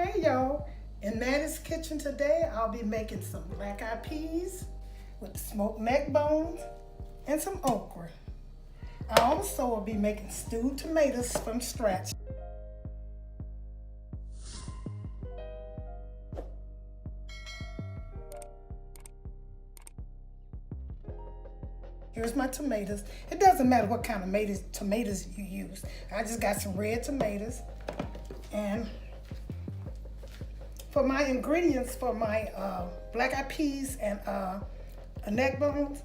Hey y'all, in Mattie's kitchen today, I'll be making some black-eyed peas with smoked neck bones and some okra. I also will be making stewed tomatoes from scratch. Here's my tomatoes. It doesn't matter what kind of tomatoes you use. I just got some red tomatoes. And for my ingredients for my black-eyed peas and neck bones,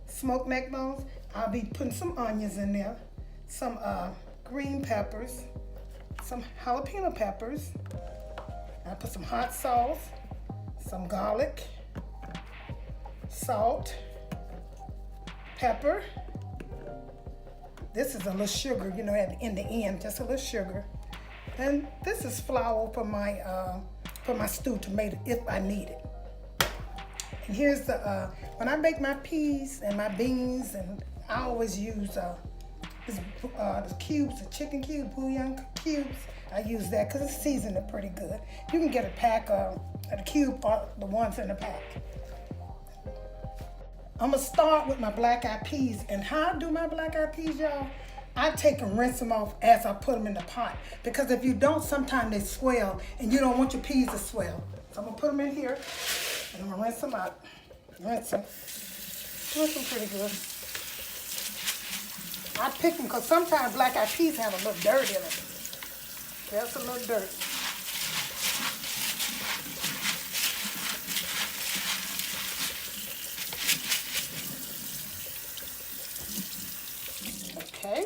smoked neck bones, I'll be putting some onions in there, some green peppers, some jalapeno peppers. I'll put some hot sauce, some garlic, salt, pepper. This is a little sugar, you know, in the end, just a little sugar. And this is flour for my stewed tomato if I need it. And here's the, when I make my peas and my beans, and I always use the cubes, the chicken cube, bouillon cubes. I use that because it's seasoned pretty good. You can get a pack of the cube, or the ones in the pack. I'm gonna start with my black-eyed peas. And how I do my black-eyed peas, y'all, I take and rinse them off as I put them in the pot. Because if you don't, sometimes they swell, and you don't want your peas to swell. So I'm gonna put them in here, and I'm gonna rinse them out. Rinse them pretty good. I pick them because sometimes black-eyed peas have a little dirt in it. There's a little dirt. Okay.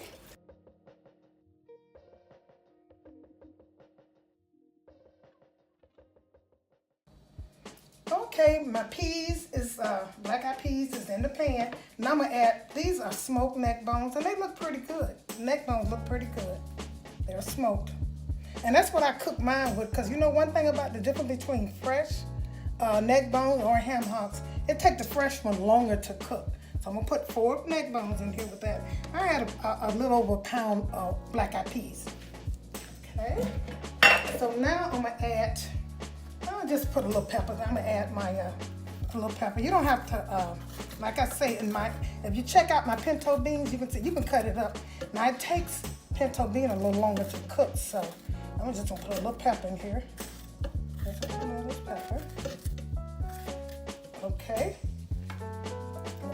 Okay, my peas is, black-eyed peas is in the pan. Now I'm gonna add, these are smoked neck bones, and they look pretty good. The neck bones look pretty good. They're smoked. And that's what I cook mine with, because you know one thing about the difference between fresh neck bones or ham hocks, it takes the fresh one longer to cook. So I'm gonna put 4 neck bones in here with that. I had a little over a pound of black-eyed peas. Okay, so now I'm gonna add, I'll just put a little pepper. I'm gonna add my a little pepper. You don't have to, like I say if you check out my pinto beans, you can see, you can cut it up. Now it takes pinto bean a little longer to cook, so I'm just gonna put a little pepper in here. Just a little pepper. Okay.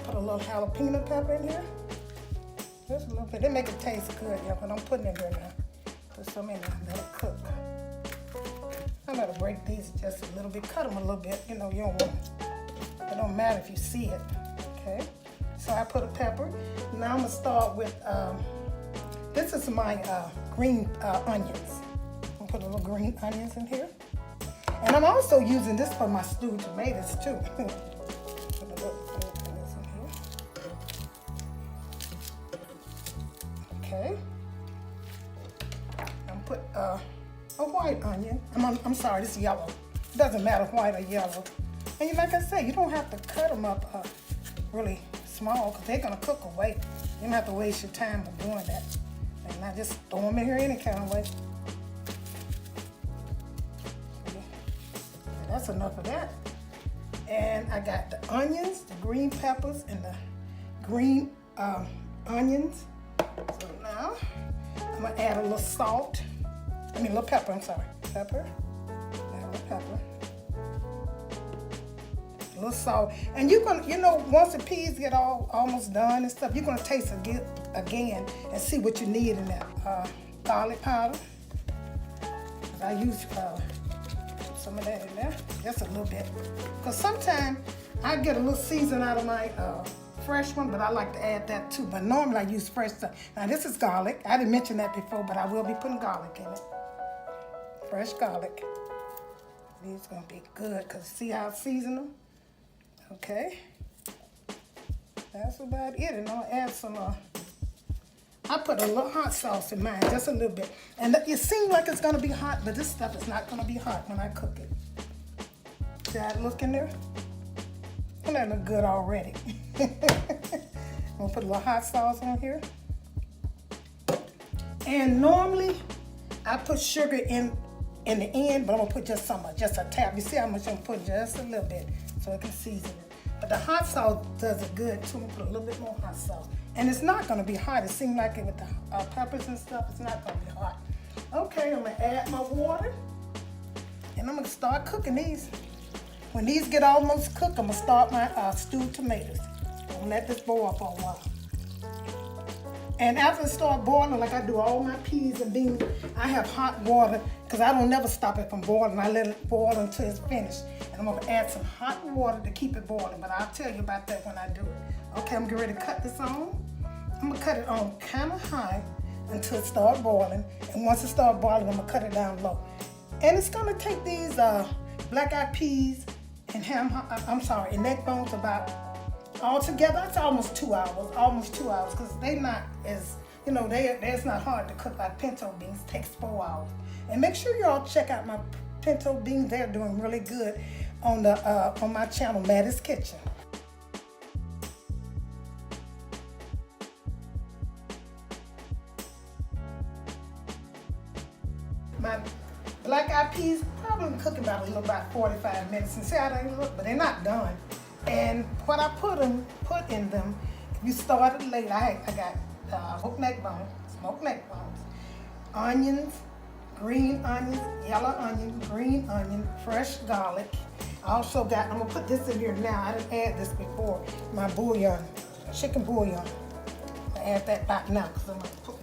Put a little jalapeno pepper in here. Just a little bit. They make it taste good, yeah, but I'm putting it in there. Put some in there, let it cook. I'm gonna break these just a little bit, cut them a little bit. You know, you don't want, it don't matter if you see it. Okay, so I put a pepper. Now I'm gonna start with, this is my green onions. I'm gonna put a little green onions in here. And I'm also using this for my stewed tomatoes too. Okay, I'm put a white onion. I'm sorry, this is yellow. It doesn't matter white or yellow. And like I said, you don't have to cut them up really small because they're gonna cook away. You don't have to waste your time of doing that. And I just throw them in here any kind of way. Okay. That's enough of that. And I got the onions, the green peppers, and the green onions. So now, I'm gonna add a little salt. A little pepper, I'm sorry. Pepper. Add a little pepper. A little salt. And you're gonna, you know, once the peas get almost done and stuff, you're gonna taste again and see what you need in that. Garlic powder. I use some of that in there, just a little bit. Because sometimes I get a little season out of my fresh one, but I like to add that too. But normally I use fresh stuff. Now this is garlic. I didn't mention that before, but I will be putting garlic in it. Fresh garlic. These gonna be good because see how I season them? Okay. That's about it. And I'll add some, I put a little hot sauce in mine, just a little bit. And it seems like it's gonna be hot, but this stuff is not gonna be hot when I cook it. See how it look in there? Well, that look good already. I'm gonna put a little hot sauce on here. And normally I put sugar in in the end, but I'm gonna put just just a tap. You see how much I'm putting? Just a little bit, so it can season it. But the hot sauce does it good too. I'm gonna put a little bit more hot sauce. And it's not gonna be hot. It seems like it with the peppers and stuff, it's not gonna be hot. Okay, I'm gonna add my water. And I'm gonna start cooking these. When these get almost cooked, I'm gonna start my stewed tomatoes. I'm gonna let this boil for a while. And after it starts boiling, like I do all my peas and beans, I have hot water because I don't never stop it from boiling. I let it boil until it's finished. And I'm gonna add some hot water to keep it boiling, but I'll tell you about that when I do it. Okay, I'm getting ready to cut this on. I'm gonna cut it on kind of high until it starts boiling. And once it starts boiling, I'm gonna cut it down low. And it's gonna take these black-eyed peas and and neck bones about altogether. It's almost 2 hours, because they not as, it's not hard to cook like pinto beans. It takes 4 hours. And make sure y'all check out my pinto beans. They're doing really good on my channel, Mattie's Kitchen. My black-eyed peas probably cook about 45 minutes. And see how they look, but they're not done. And what I put in them, if you started late, I got smoked neck bones, onions, green onions, yellow onion, green onion, fresh garlic. I also got, I'm gonna put this in here now. I didn't add this before. My bouillon, chicken bouillon. I add that back now because I'm gonna put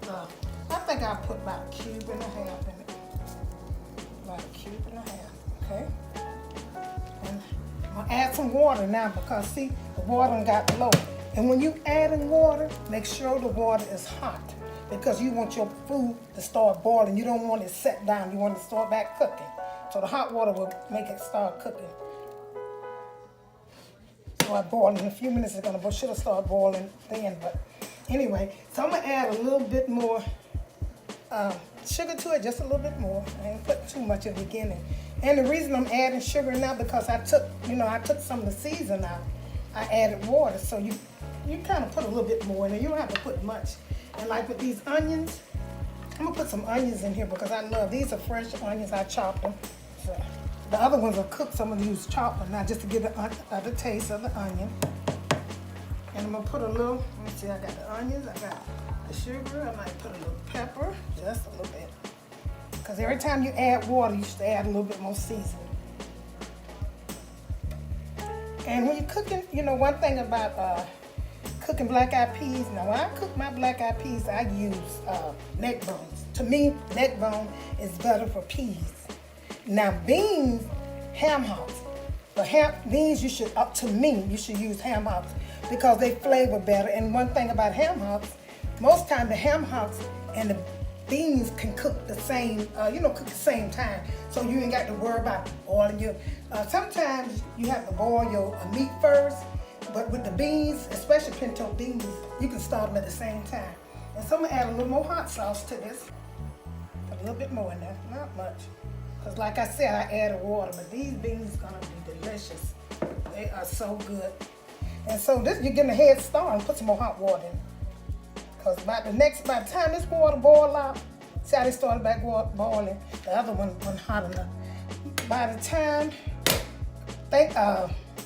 I think I'll put about a cube and a half in it. About a cube and a half, okay? And I'm gonna add some water now because see, the water got low. And when you add in water, make sure the water is hot because you want your food to start boiling. You don't want it set down. You want it to start back cooking. So the hot water will make it start cooking. So I boil in a few minutes. It should have started boiling then. But anyway, so I'm gonna add a little bit more sugar to it, just a little bit more. I ain't put too much in the beginning. And the reason I'm adding sugar now because I took some of the season out. I added water, so you kind of put a little bit more in there. You don't have to put much. And like with these onions, I'm gonna put some onions in here because I love these are fresh onions. I chopped them. So the other ones are cooked, so I'm gonna use chopped them now just to give the taste of the onion. And I'm gonna put a little. Let me see. I got the onions. I got the sugar. I might put a little pepper, just a little bit. Because every time you add water, you should add a little bit more seasoning. And when you're cooking, one thing about cooking black-eyed peas, now when I cook my black-eyed peas, I use neck bones. To me, neck bone is better for peas. Now beans, ham hocks. For beans, you should use ham hocks because they flavor better. And one thing about ham hocks, most time the ham hocks and the beans can cook the same, cook the same time. So you ain't got to worry about boiling your, sometimes you have to boil your meat first, but with the beans, especially pinto beans, you can start them at the same time. And so I'm gonna add a little more hot sauce to this. Put a little bit more in there, not much. Because like I said, I added water, but these beans are gonna be delicious. They are so good. And so this, you're getting a head start and put some more hot water in. Because by the time this water boil out, see how they started back boiling, the other one wasn't hot enough. By the time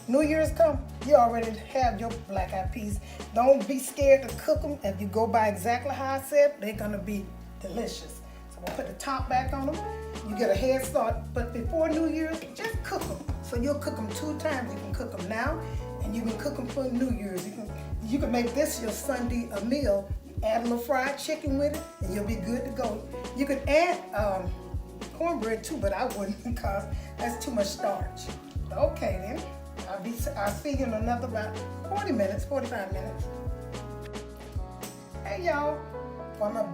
New Year's come, you already have your black-eyed peas. Don't be scared to cook them. If you go by exactly how I said, they're gonna be delicious. So I'm gonna put the top back on them. You get a head start, but before New Year's, just cook them. So you'll cook them 2 times. You can cook them now, and you can cook them for New Year's. You can make this your Sunday a meal. Add a little fried chicken with it, and you'll be good to go. You could add cornbread too, but I wouldn't because that's too much starch. Okay then, I'll see you in another about 45 minutes. Hey y'all, while my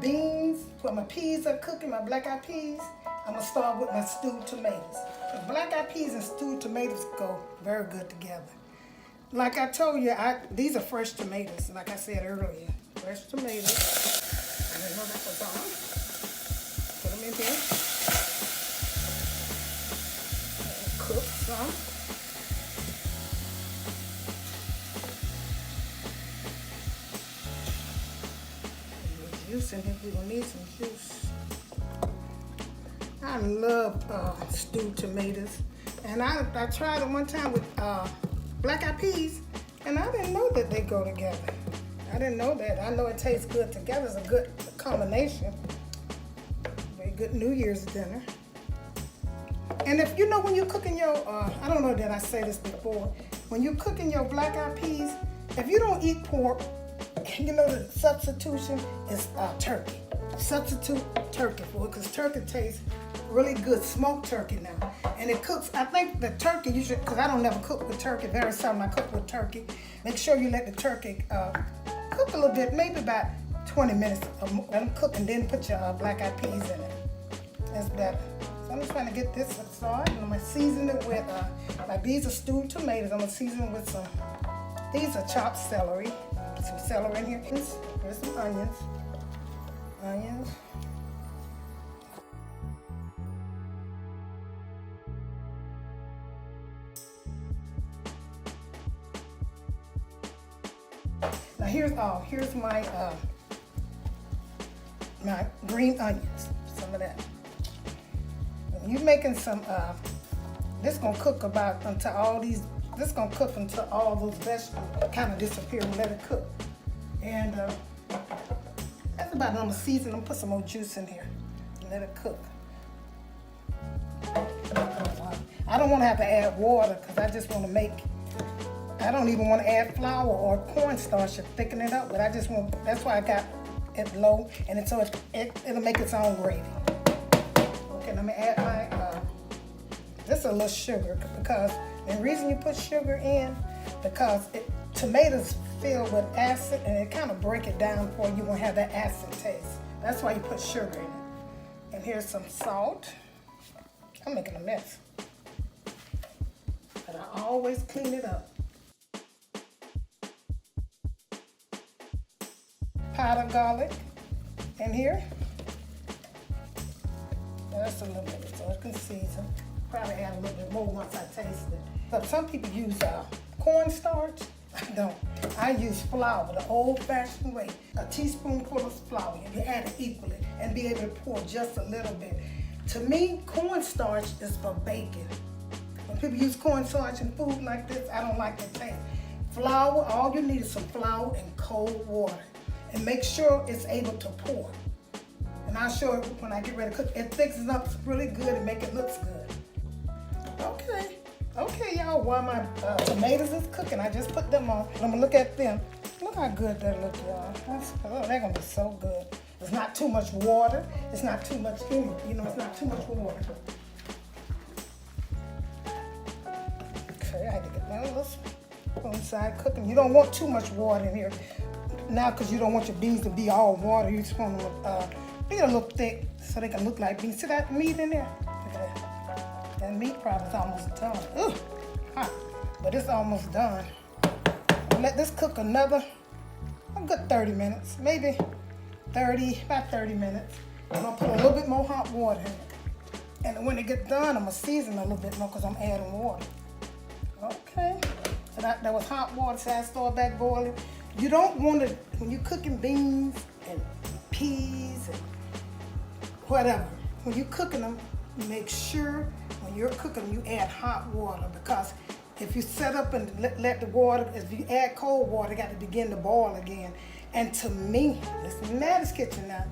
peas are cooking, my black-eyed peas, I'm gonna start with my stewed tomatoes. The black-eyed peas and stewed tomatoes go very good together. Like I told you, these are fresh tomatoes, like I said earlier. Fresh tomatoes. I didn't know that was on. Put them in here. And cook some. Juice in here. We're gonna need some juice. I love stewed tomatoes. And I tried it one time with black-eyed peas, and I didn't know that they go together. I didn't know that. I know it tastes good together. It's a good combination. Very good New Year's dinner. And if you know when you're cooking your, I don't know that I say this before, when you're cooking your black-eyed peas, if you don't eat pork, you know the substitution is turkey. Substitute turkey for it, because turkey tastes really good, smoked turkey now. And it cooks, I think the turkey, you should, because I don't never cook with turkey, very seldom I cook with turkey. Make sure you let the turkey cook a little bit, maybe about 20 minutes. Let them cook and then put your black-eyed peas in it. That's better. So I'm just trying to get this started. I'm going to season it with, like these are stewed tomatoes. I'm going to season it with some, these are chopped celery. Some celery in here. Here's some onions. Onions. Now here's my my green onions. Some of that. When you're making some, this gonna cook about until all these. This is gonna cook until all those vegetables kind of disappear and let it cook. And that's about it. I'm gonna season them, put some more juice in here and let it cook. I don't want to have to add water because I just want to make, I don't even want to add flour or cornstarch to thicken it up, but I just want, that's why I got it low, and it's so it'll make its own gravy. Okay, let me add my, just a little sugar, because the reason you put sugar in, because tomatoes fill with acid and it kind of break it down for you, won't have that acid taste. That's why you put sugar in it. And here's some salt. I'm making a mess, but I always clean it up. Powdered garlic in here. That's a little bit so it can season. Probably add a little bit more once I taste it. But some people use cornstarch. I don't. I use flour the old-fashioned way. A teaspoonful of flour, and you add it equally, and be able to pour just a little bit. To me, cornstarch is for baking. When people use cornstarch in food like this, I don't like the taste. Flour, all you need is some flour and cold water, and make sure it's able to pour. And I'll show it when I get ready to cook. It thickens up really good and make it look good. Okay, y'all, while my tomatoes is cooking, I just put them on. I'm gonna look at them. Look how good they look, y'all. They're gonna be so good. It's not too much water. It's not too much, it's not too much water. Okay, I had to get that little spoon side cooking. You don't want too much water in here now, because you don't want your beans to be all water. You just want them to be a little thick so they can look like beans. See that meat in there? Look at that. That meat probably is almost done. Ugh, hot, but it's almost done. I'll let this cook another, a good 30 minutes, maybe about 30 minutes. I'm gonna put a little bit more hot water in it. And when it gets done, I'm gonna season a little bit more because I'm adding water. Okay, so that was hot water, so I start back boiling. You don't want to, when you're cooking beans and peas and whatever, when you're cooking them, make sure when you're cooking them, you add hot water, because if you set up and let the water, if you add cold water, it got to begin to boil again. And to me, this is Mattie's kitchen now,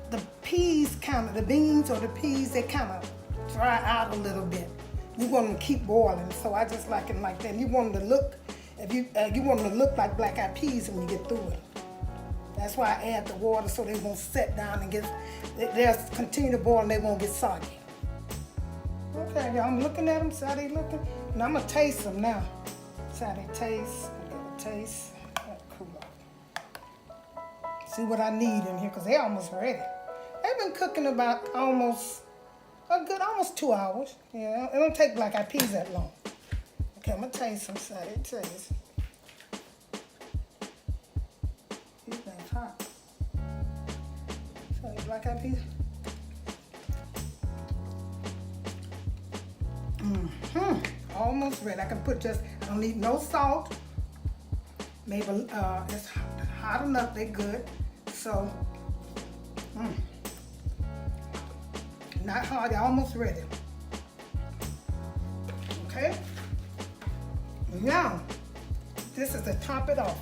the peas the beans or the peas, they kind of dry out a little bit. You want them to keep boiling, so I just like it like that. And you want them to look, if you want them to look like black-eyed peas when you get through it. That's why I add the water, so they won't set down and they'll continue to boil and they won't get soggy. Okay, y'all, I'm looking at them, see how they looking? And I'm gonna taste them now. See how they taste, taste. Cool. See what I need in here, because they're almost ready. They've been cooking about almost 2 hours. Yeah, it don't take black-eyed peas that long. Okay, I'm gonna taste them, see how they taste. These things hot. So black-eyed peas. Almost ready. I can put I don't need no salt. Maybe it's hot enough, they're good. So, Not hard, they're almost ready. Okay? Now, this is to top it off.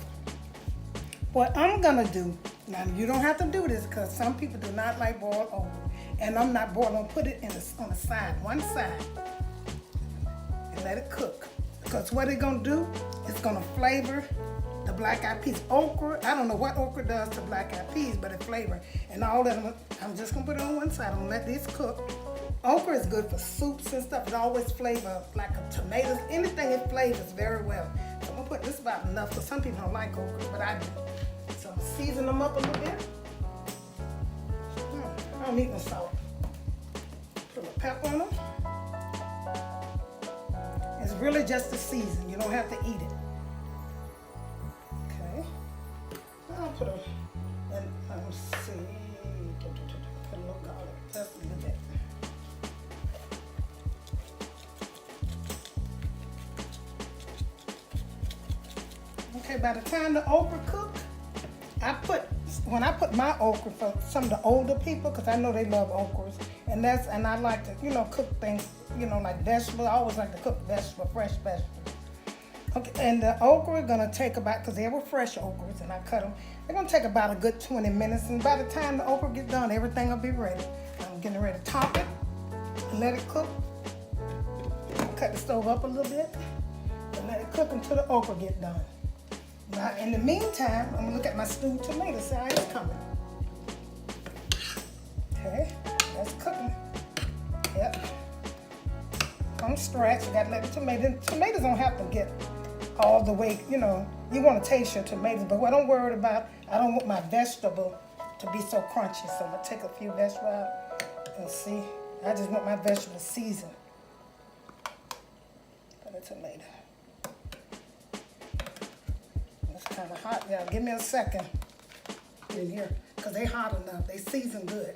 What I'm gonna do, now you don't have to do this because some people do not like boiled okra. And I'm not boiling, I'm gonna put it on the side, one side, and let it cook. Because what it's gonna do, it's gonna flavor the black-eyed peas. Okra, I don't know what okra does to black-eyed peas, but it flavor. And all that, I'm just gonna put it on one side. I'm gonna let this cook. Okra is good for soups and stuff. It always flavors like a tomatoes. Anything it flavors very well. So I'm gonna put this about enough because some people don't like okra, but I do. So I'm season them up a little bit. I don't need no salt. Put a little pepper on them. It's really just a season. You don't have to eat it. Okay. I'll put a, and let's see, put a little garlic, just a little bit. Okay, by the time the okra cook, when I put my okra for some of the older people, because I know they love okras, and I like to, cook things, like vegetables. I always like to cook fresh vegetables. Okay, and the okra are gonna take about, because they were fresh okras, and I cut them. They're gonna take about a good 20 minutes, and by the time the okra gets done, everything will be ready. I'm getting ready to top it and let it cook. Cut the stove up a little bit and let it cook until the okra get done. Now, in the meantime, I'm gonna look at my stewed tomato, see how it's coming. Okay, that's cooking. Yep. From scratch, you gotta let the tomatoes don't have to get all the way, you wanna taste your tomatoes, but what I'm worried about, I don't want my vegetable to be so crunchy, so I'm gonna take a few vegetables out and see. I just want my vegetables seasoned. For the tomato. Kind of hot. Yeah, give me a second in here because they hot enough. They season good.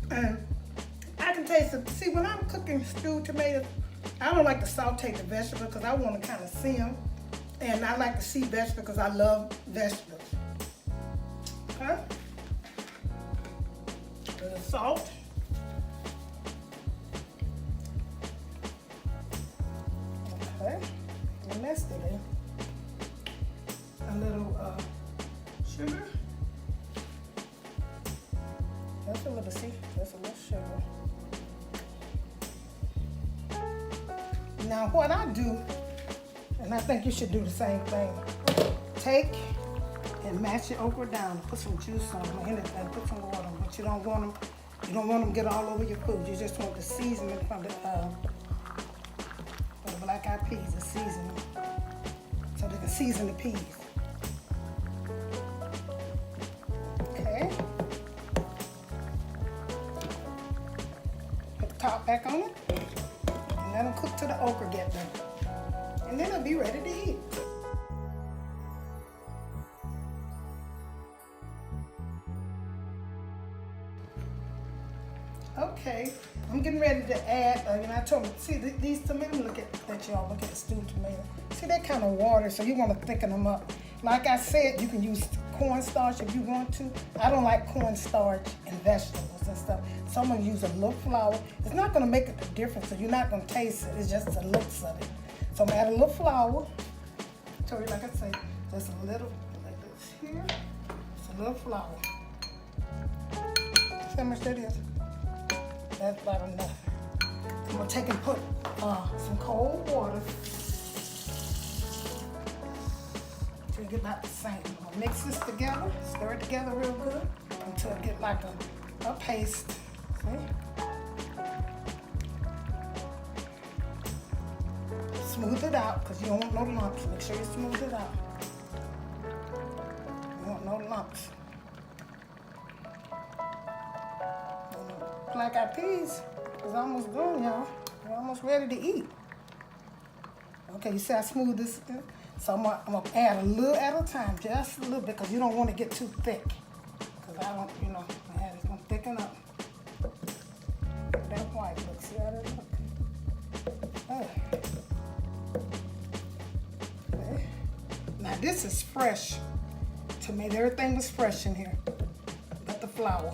And I can taste it. See, when I'm cooking stewed tomatoes, I don't like to saute the vegetables because I want to kind of see them. And I like to see vegetables because I love vegetables. Okay? A little salt. Okay. Messed it in. A little sugar. That's a little, see, that's a little sugar. Now what I do, and I think you should do the same thing, take and mash your okra down, put some juice on them, and put some water on them, but you don't want them to get all over your food. You just want the seasoning from the black-eyed peas, the seasoning, so they can season the peas. Okay. Put the top back on it, and let them cook till the okra get done. And then it'll be ready to eat. Okay, I'm getting ready to add, I told them, see these tomatoes, look at the stewed tomato. See, they're kind of watery, so you want to thicken them up. Like I said, you can use cornstarch if you want to. I don't like cornstarch in vegetables and stuff, so I'm going to use a little flour. It's not going to make a difference, so you're not going to taste it. It's just the looks of it. So I'm going to add a little flour. I told you, like I said, just a little, like this here. Just a little flour. See how much that is? That's about enough. I'm gonna take and put some cold water to get about the same. I'm gonna mix this together, stir it together real good until it get like a paste. See? Smooth it out because you don't want no lumps. Make sure you smooth it out. You don't want no lumps. Black-eyed peas is almost done, y'all. We're almost ready to eat. Okay, you see how smooth this is? So I'm gonna add a little at a time, just a little bit, because you don't want to get too thick. Because I don't, it's gonna thicken up. That white look, see how that look? Oh. Okay. Now this is fresh tomato. Everything was fresh in here, but the flour.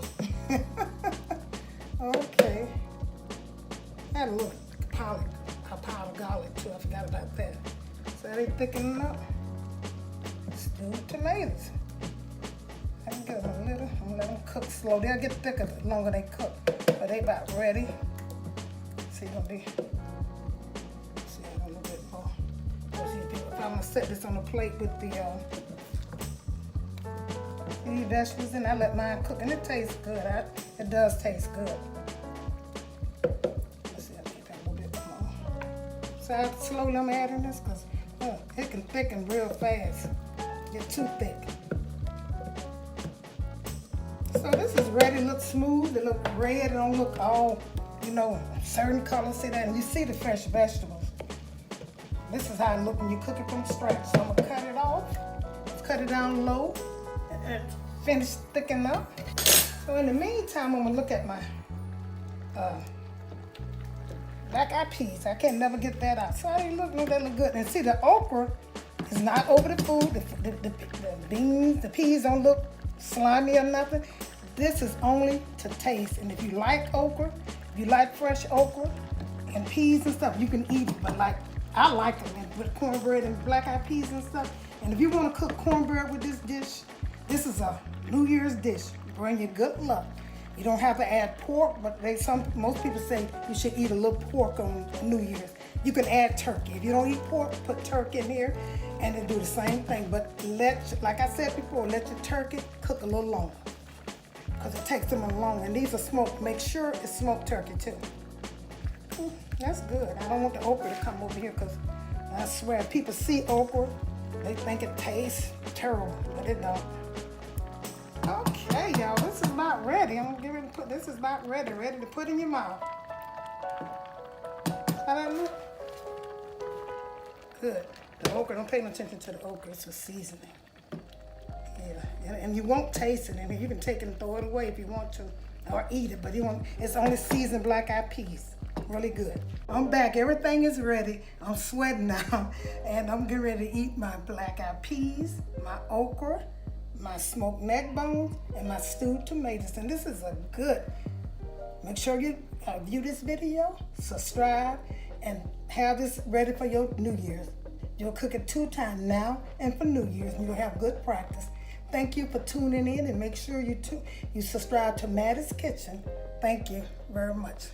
Okay. Add a little powder garlic too. I forgot about that. So they thickening up. Stewed tomatoes. I can give them a little. I'm gonna let them cook slow. They'll get thicker the longer they cook. But they about ready. See, gonna be. See, a little bit more. If I'm gonna set this on a plate with the these vegetables, and I let mine cook, and it tastes good. It does taste good. Let's see, I think that a little bit more. So I have to slowly I'm adding this because it can thicken real fast. Get too thick. So this is ready. It looks smooth. It looks red. It don't look all, certain colors. See that? And you see the fresh vegetables. This is how it looks when you cook it from scratch. So I'm gonna cut it off. Cut it down low. And finish thickening up. So in the meantime, I'm gonna look at my black-eyed peas. I can never get that out. So they look good. And see, the okra is not over the food. The beans, the peas don't look slimy or nothing. This is only to taste. And if you like okra, if you like fresh okra and peas and stuff, you can eat it. But I like them with cornbread and black-eyed peas and stuff. And if you want to cook cornbread with this dish, this is a New Year's dish. Bring you good luck. You don't have to add pork, but most people say you should eat a little pork on New Year's. You can add turkey. If you don't eat pork, put turkey in here, and it'll do the same thing. But like I said before, let your turkey cook a little longer, because it takes them longer. And these are smoked. Make sure it's smoked turkey too. That's good. I don't want the okra to come over here, because I swear, if people see okra, they think it tastes terrible, but it don't. Okay, y'all, this is about ready. I'm gonna get ready to put this is about ready to put in your mouth. How that look? Good. The okra, don't pay no attention to the okra, it's a seasoning. Yeah, and you won't taste it in here. You can take it and throw it away if you want to, or eat it, but it's only seasoned black-eyed peas. Really good. I'm back. Everything is ready. I'm sweating now, and I'm getting ready to eat my black-eyed peas, my okra, my smoked neck bones, and my stewed tomatoes. And this is a good. Make sure you view this video, subscribe, and have this ready for your New Year's. You'll cook it 2 times now and for New Year's, and you'll have good practice. Thank you for tuning in, and make sure you subscribe to Mattie's Kitchen. Thank you very much.